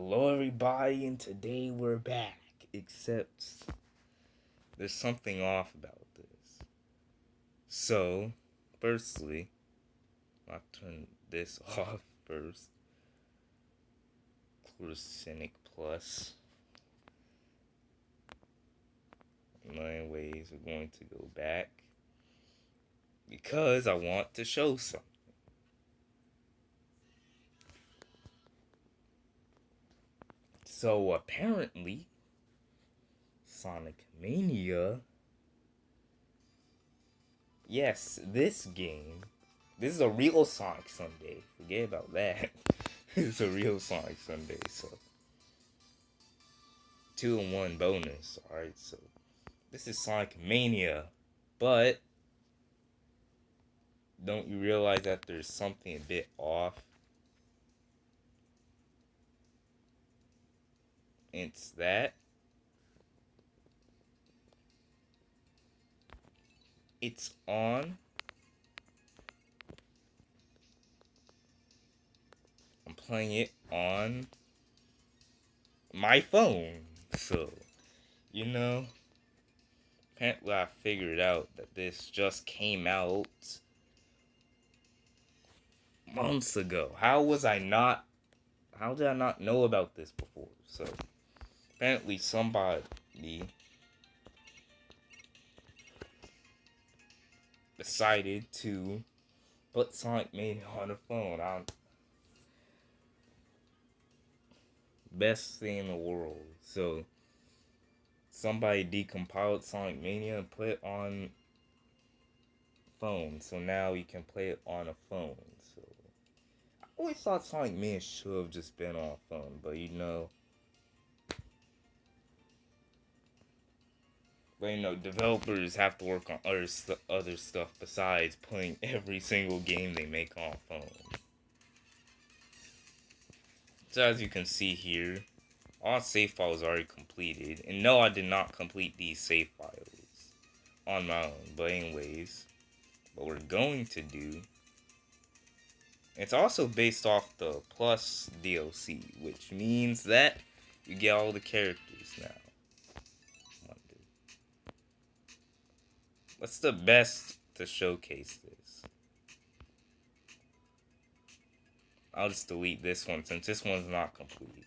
Hello everybody, and today we're back. Except there's something off about this. So, firstly, I'll turn this off first. Cynic Plus. Anyways, we're going to go back because I want to show something. So apparently, Sonic Mania. Yes, this game. This is a real Sonic Sunday. Forget about that. It's a real Sonic Sunday, so 2-in-1 bonus. Alright, so this is Sonic Mania. But don't you realize that there's something a bit off? It's that it's on. I'm playing it on my phone. So, apparently I figured out that this just came out months ago. How did I not know about this before? So, apparently somebody decided to put Sonic Mania on the phone. Best thing in the world. So, somebody decompiled Sonic Mania and put it on phone. So now you can play it on a phone. So, I always thought Sonic Mania should have just been on a phone. But developers have to work on other stuff besides playing every single game they make on phone. So as you can see here, all save files already completed. And no, I did not complete these save files on my own. But anyways, what we're going to do, it's also based off the Plus DLC, which means that you get all the characters now. What's the best to showcase this? I'll just delete this one since this one's not complete.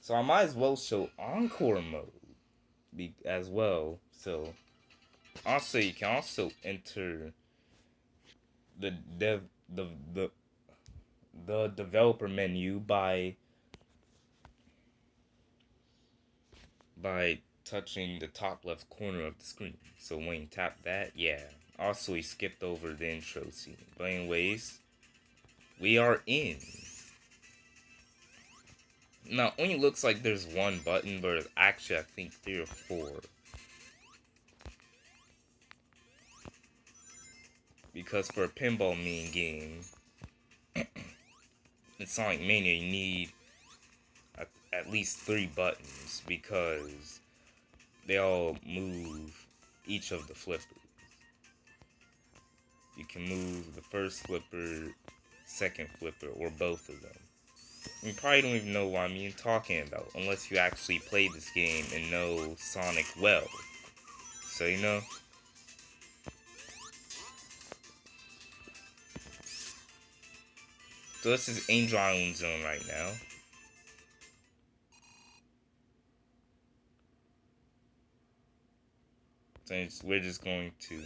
So I might as well show Encore mode as well. So also you can also enter the developer menu by touching the top left corner of the screen. So when you tap that, yeah. Also, we skipped over the intro scene. But anyways, we are in. Now, it only looks like there's one button, but actually I think 3 or 4. Because for a pinball mini game, in Sonic Mania, you need at least 3 buttons because they all move each of the flippers. You can move the first flipper, second flipper, or both of them. You probably don't even know what I'm talking about unless you actually play this game and know Sonic well. So So this is Angel Island Zone right now. So we're just going to...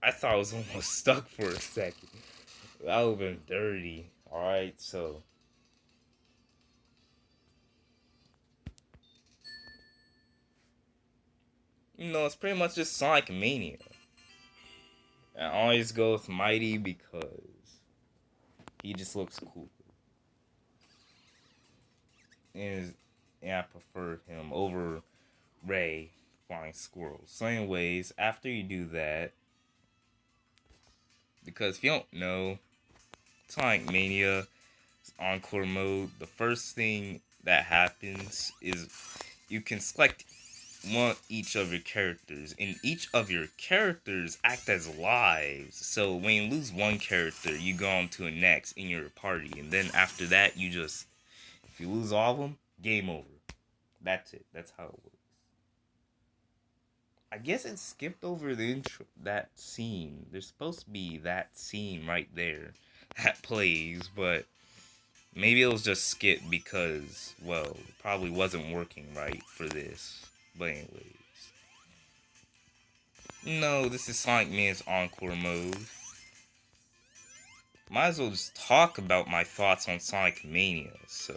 I thought I was almost stuck for a second. That would have been dirty. Alright, so... it's pretty much just Sonic Mania. I always go with Mighty because he just looks cool. And I prefer him over Ray Flying Squirrel. So anyways, after you do that, because if you don't know, Sonic Mania Encore mode, the first thing that happens is you can select want each of your characters, and each of your characters act as lives. So when you lose one character, you go on to a next in your party, and then after that, you just, if you lose all of them, game over. That's it. That's how it works. I guess it skipped over the intro, that scene. There's supposed to be that scene right there that plays, but maybe it was just skipped because, well, it probably wasn't working right for this. But anyways. No, this is Sonic Mania's Encore mode. Might as well just talk about my thoughts on Sonic Mania, so.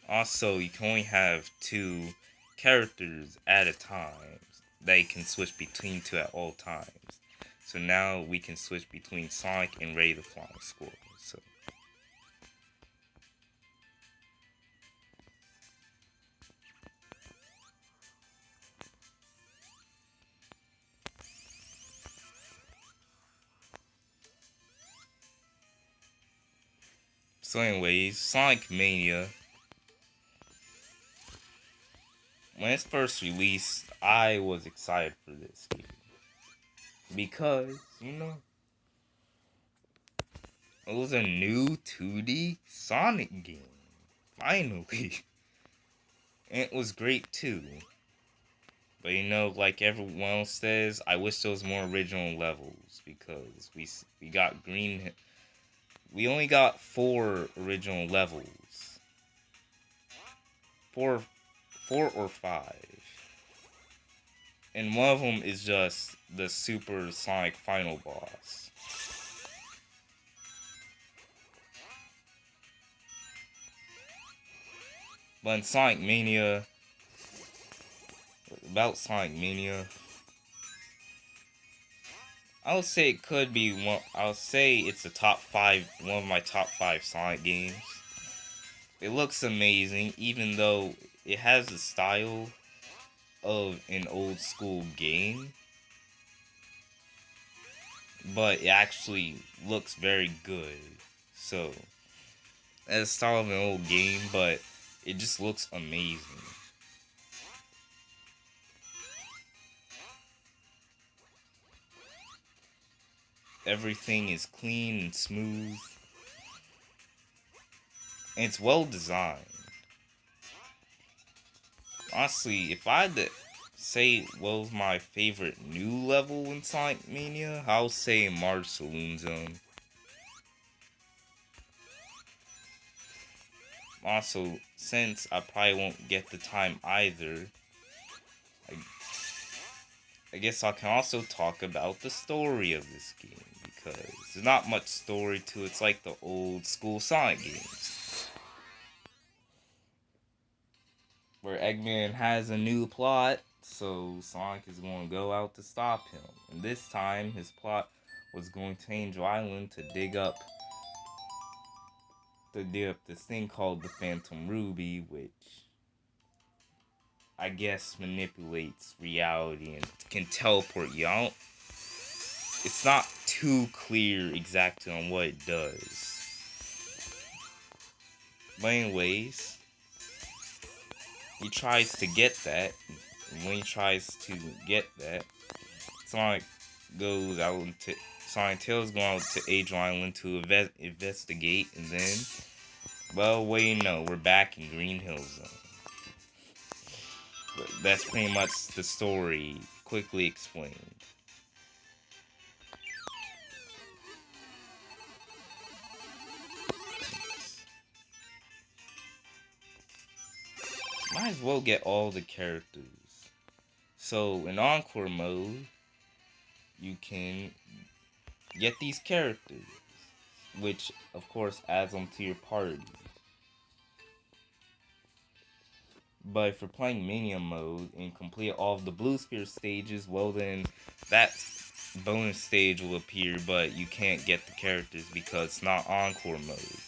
Also, you can only have 2 characters at a time that you can switch between 2 at all times. So now we can switch between Sonic and Ray the Flying Squirrel. So anyways, Sonic Mania. When it's first released, I was excited for this game. Because, it was a new 2D Sonic game. Finally. And it was great too. But like everyone else says, I wish there was more original levels. Because we got green. We only got 4 original levels. 4 or 5. And one of them is just the Super Sonic final boss. But in Sonic Mania, about Sonic Mania, I would say it could be one. I would say it's a top 5, one of my top 5 Sonic games. It looks amazing, even though it has the style of an old school game, but it actually looks very good. So, as a style of an old game, but it just looks amazing. Everything is clean and smooth, and it's well designed. Honestly, if I had to say what was my favorite new level in Sonic Mania, I would say Mars Saloon Zone. Also, since I probably won't get the time either, I guess I can also talk about the story of this game, because there's not much story to it. It's like the old school Sonic games, where Eggman has a new plot, so Sonic is going to go out to stop him. And this time, his plot was going to Angel Island to dig up this thing called the Phantom Ruby, which I guess manipulates reality and can teleport you out. It's not too clear exactly on what it does. But anyways, he tries to get that. And when he tries to get that, Sonic goes out into Sonic Tails go out to Angel Island to investigate, and then, well, wait, no, we're back in Green Hill Zone. But that's pretty much the story, quickly explained. Might as well get all the characters. So in Encore mode, you can get these characters, which of course adds them to your party. But if you're playing Mania mode and complete all of the Blue Sphere stages, well then that bonus stage will appear, but you can't get the characters because it's not Encore mode,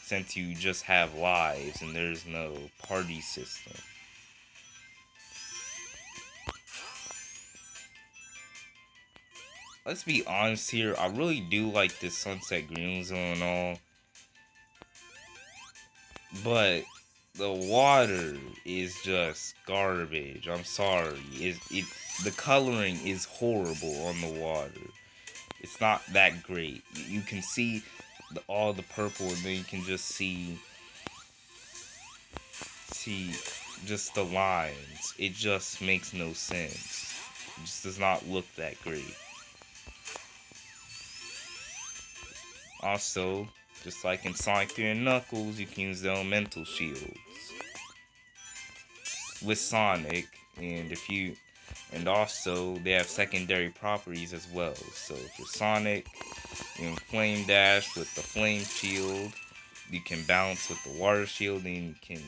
since you just have lives and there's no party system. Let's be honest here, I really do like this Sunset Green Zone and all, but The water is just garbage. I'm sorry. The coloring is horrible on the water. It's not that great. You can see all the purple, and then you can just see just the lines. It just makes no sense. It just does not look that great. Also, just like in Sonic 3 and Knuckles, you can use the elemental shields with Sonic, and also they have secondary properties as well. So if you're Sonic, you can Flame Dash with the Flame Shield, you can bounce with the Water Shield, and you can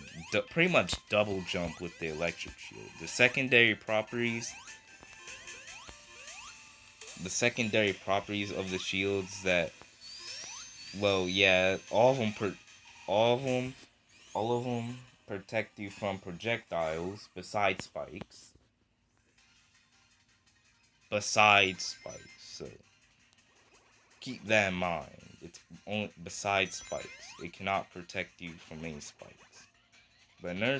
pretty much double jump with the Electric Shield. The secondary properties of the shields that, well, yeah, all of them protect you from projectiles besides spikes. So keep that in mind. It's only besides spikes. It cannot protect you from any spikes. But another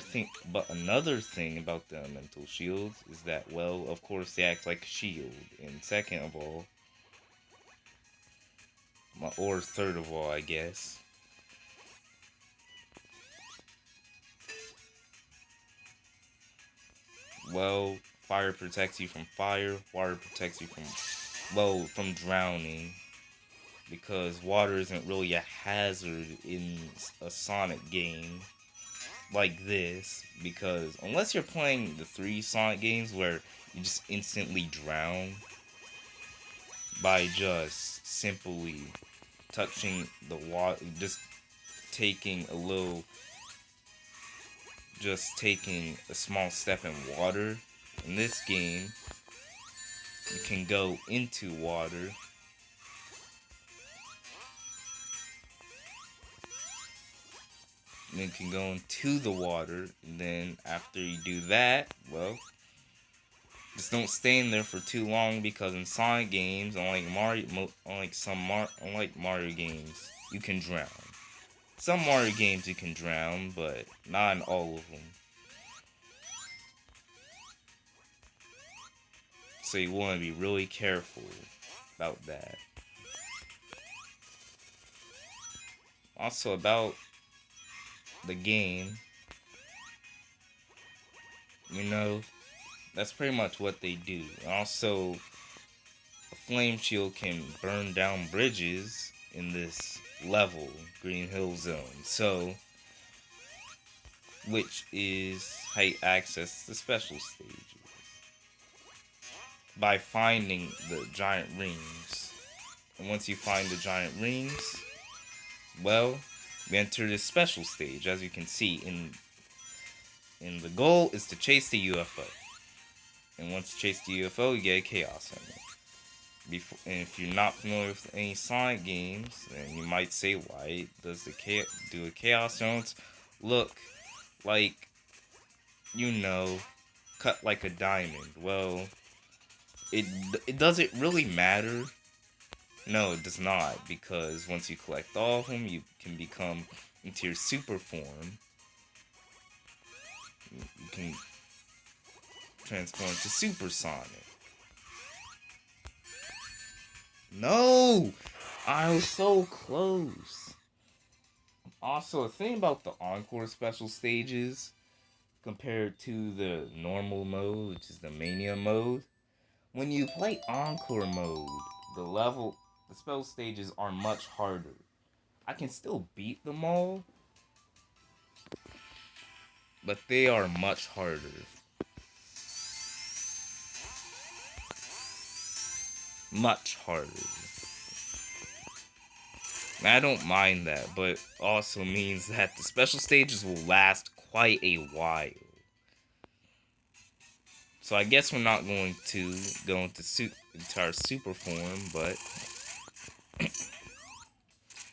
thing about the elemental shields is that, well, of course they act like a shield. And second of all, or third of all, I guess, well, fire protects you from fire, water protects you from drowning, because water isn't really a hazard in a Sonic game like this, because unless you're playing the 3 Sonic games where you just instantly drown by just simply touching the water, taking a little taking a small step in water. In this game, you can go into water, and then you can go into the water, and then after you do that, well, just don't stay in there for too long, because in Sonic games, unlike Mario games, you can drown. Some Mario games you can drown, but not in all of them. So you want to be really careful about that. Also about the game, that's pretty much what they do. Also, a flame shield can burn down bridges in this level, Green Hill Zone. So, which is how you access the special stages. By finding the giant rings. And once you find the giant rings, well, we enter this special stage. As you can see, in the goal is to chase the UFO. And once you chase the UFO, you get a Chaos Emerald. And if you're not familiar with any Sonic games, then you might say, why does do a Chaos Emerald look like, cut like a diamond? Well, it doesn't really matter. No, it does not, because once you collect all of them, you can become into your super form. You can transform to Super Sonic. No! I was so close. Also, a thing about the Encore special stages compared to the normal mode, which is the Mania mode, when you play Encore mode, the spell stages are much harder. I can still beat them all, but they are much harder. Much harder. And I don't mind that, but also means that the special stages will last quite a while. So I guess we're not going to go into our super form, but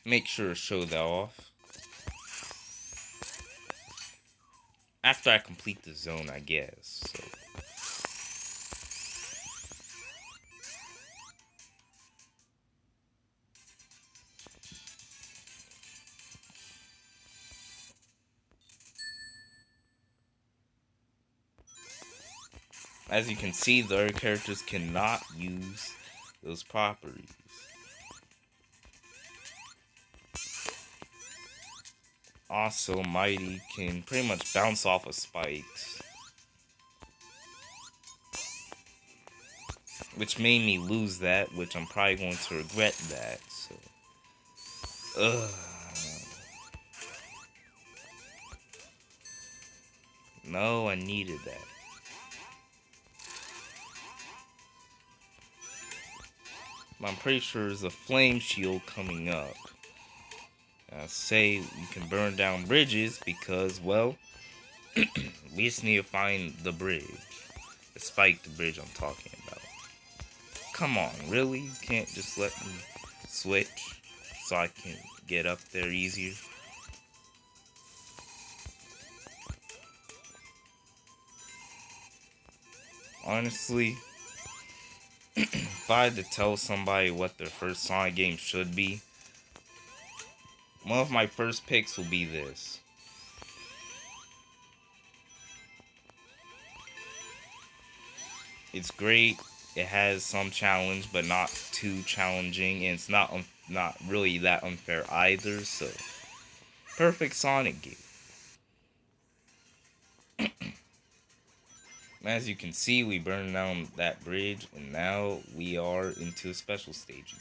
make sure to show that off. After I complete the zone, I guess. So. As you can see, the other characters cannot use those properties. Also, Mighty can pretty much bounce off of spikes, which made me lose that, which I'm probably going to regret that, so. Ugh. No, I needed that. I'm pretty sure there's a flame shield coming up. I say you can burn down bridges because, well, we just need to find the bridge. The spiked bridge I'm talking about. Come on, really? You can't just let me switch so I can get up there easier? Honestly, if I had to tell somebody what their first Sonic game should be, one of my first picks will be this. It's great. It has some challenge, but not too challenging, and it's not really that unfair either. So, perfect Sonic game. As you can see, we burned down that bridge, and now we are into a special stage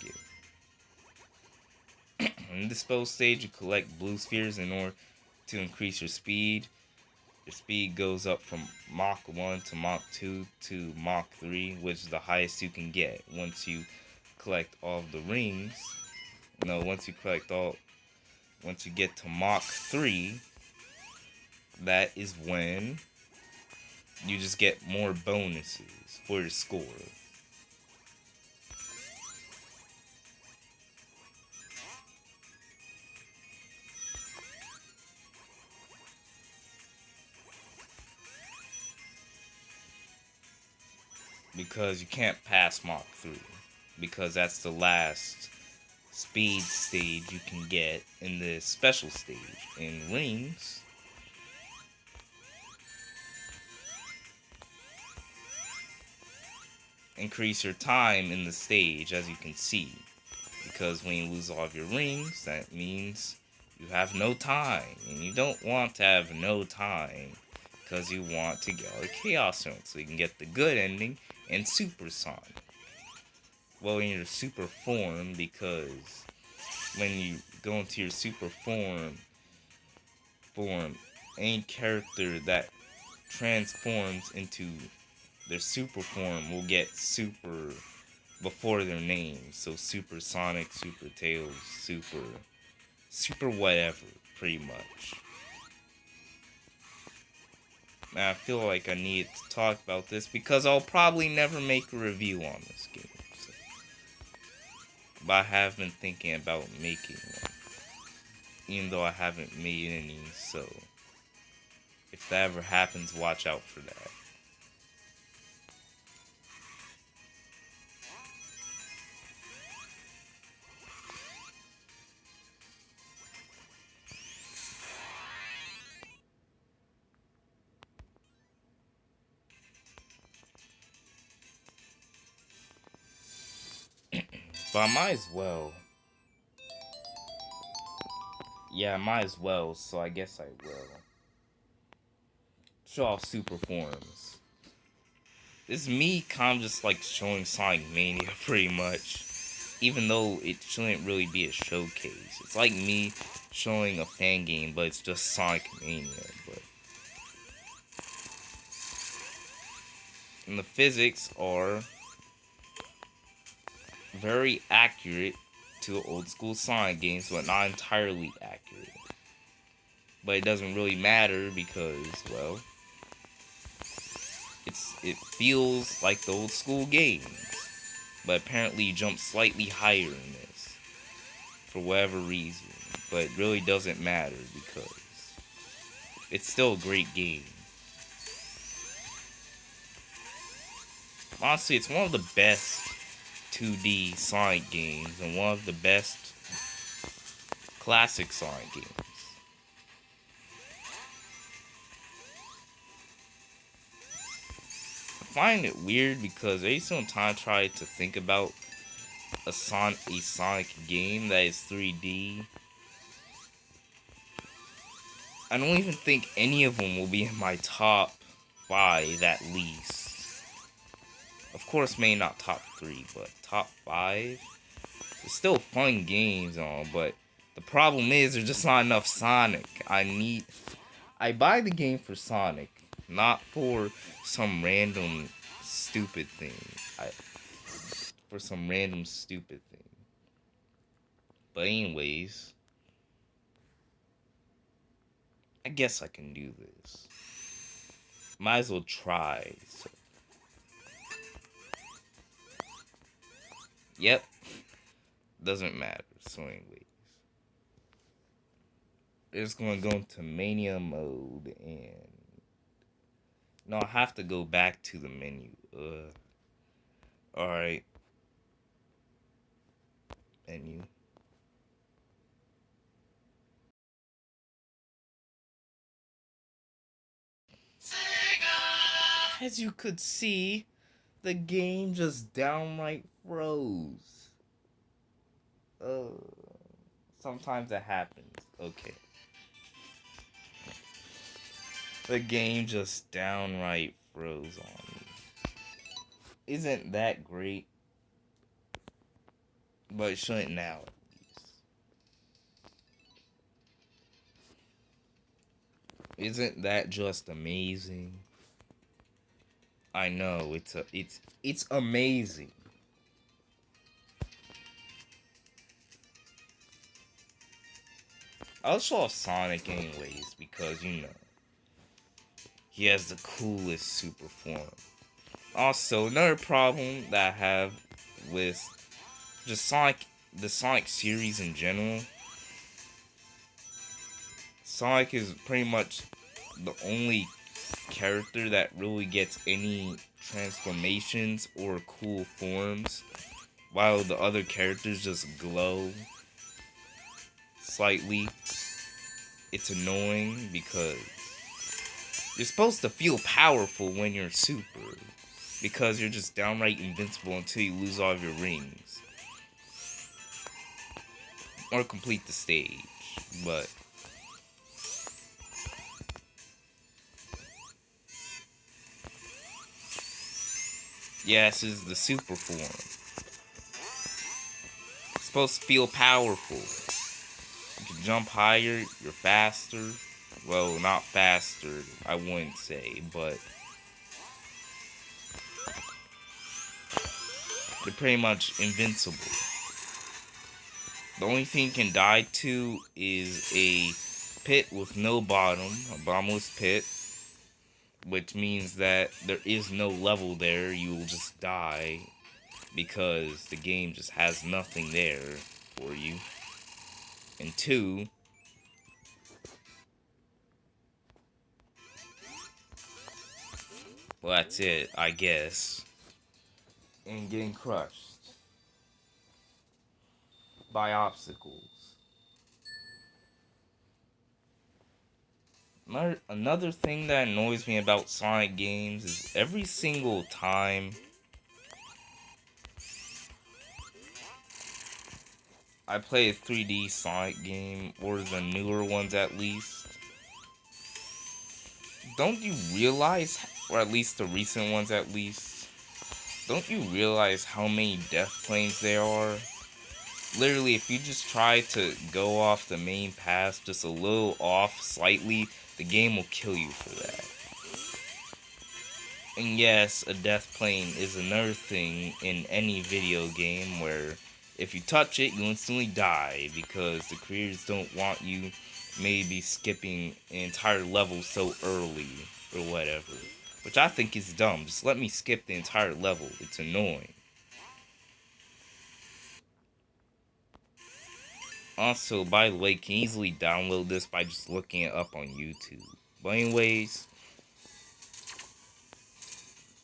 again. In this special stage, you collect blue spheres in order to increase your speed. Your speed goes up from Mach 1 to Mach 2 to Mach 3, which is the highest you can get once you collect all of the rings. No, once you get to Mach 3, that is when you just get more bonuses for your score. Because you can't pass Mach 3. Because that's the last speed stage you can get in the special stage. In rings, increase your time in the stage, as you can see. Because when you lose all of your rings, that means you have no time. And you don't want to have no time, because you want to get all the Chaos Stones so you can get the good ending and Super Sonic. Well, in your super form, because when you go into your super form, any character that transforms into their super form will get super before their name. So Super Sonic, Super Tails, Super whatever, pretty much. Now, I feel like I need to talk about this because I'll probably never make a review on this game. So. But I have been thinking about making one. Even though I haven't made any, so if that ever happens, watch out for that. But I might as well. Yeah, I might as well, so I guess I will. Show off super forms. This is me kind of just like showing Sonic Mania pretty much. Even though it shouldn't really be a showcase. It's like me showing a fan game, but it's just Sonic Mania. And the physics are very accurate to old school Sonic games, but not entirely accurate. But it doesn't really matter because, well, it feels like the old school games. But apparently you jump slightly higher in this. For whatever reason. But it really doesn't matter because it's still a great game. Honestly, it's one of the best 2D Sonic games and one of the best classic Sonic games. find it weird because every single time I try to think about a Sonic game that is 3D, I don't even think any of them will be in my top 5 at least. Of course, maybe not top 3, but top 5. It's still fun games and all, but the problem is there's just not enough Sonic. I buy the game for Sonic, not for some random stupid thing. For some random stupid thing. But anyways, I guess I can do this. Might as well try. So. Yep. Doesn't matter. So anyways. It's gonna go into Mania mode and... No, I have to go back to the menu. Alright. Menu. As you could see, the game just downright froze. Sometimes that happens. Okay. The game just downright froze on me. Isn't that great? But it shouldn't now, at least. Isn't that just amazing? I know, it's amazing. I'll show off Sonic anyways, because, you know, he has the coolest super form. Also, another problem that I have with just the Sonic series in general, Sonic is pretty much the only character that really gets any transformations or cool forms, while the other characters just glow slightly. It's annoying because you're supposed to feel powerful when you're super, because you're just downright invincible until you lose all of your rings or complete the stage. But yeah, this is the super form. It's supposed to feel powerful. You can jump higher, you're faster. Well, not faster, I wouldn't say, but you're pretty much invincible. The only thing you can die to is a pit with no bottom, a bottomless pit, which means that there is no level there. You will just die because the game just has nothing there for you. And 2, well, that's it, I guess. And getting crushed by obstacles. Another thing that annoys me about Sonic games is every single time I play a 3D Sonic game, or the newer ones at least, don't you realize, or at least the recent ones at least, don't you realize how many death planes there are? Literally, if you just try to go off the main path just a little off slightly, the game will kill you for that. And yes, a death plane is another thing in any video game where if you touch it, you instantly die because the creators don't want you maybe skipping an entire level so early or whatever. Which I think is dumb. Just let me skip the entire level. It's annoying. Also, by the way, you can easily download this by just looking it up on YouTube. But anyways,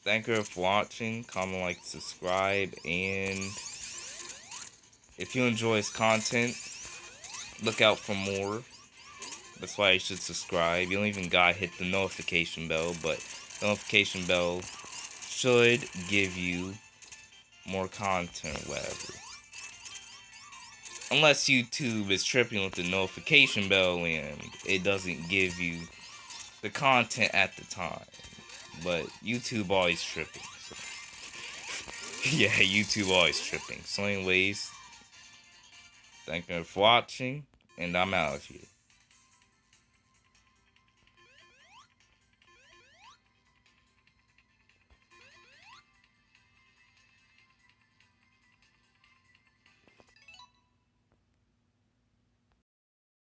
thank you for watching. Comment, like, subscribe, and if you enjoy his content, look out for more. That's why you should subscribe. You don't even gotta hit the notification bell, but the notification bell should give you more content, whatever. Unless YouTube is tripping with the notification bell and it doesn't give you the content at the time. But YouTube always tripping. So. Yeah, YouTube always tripping. So anyways, thank you for watching, and I'm out of here.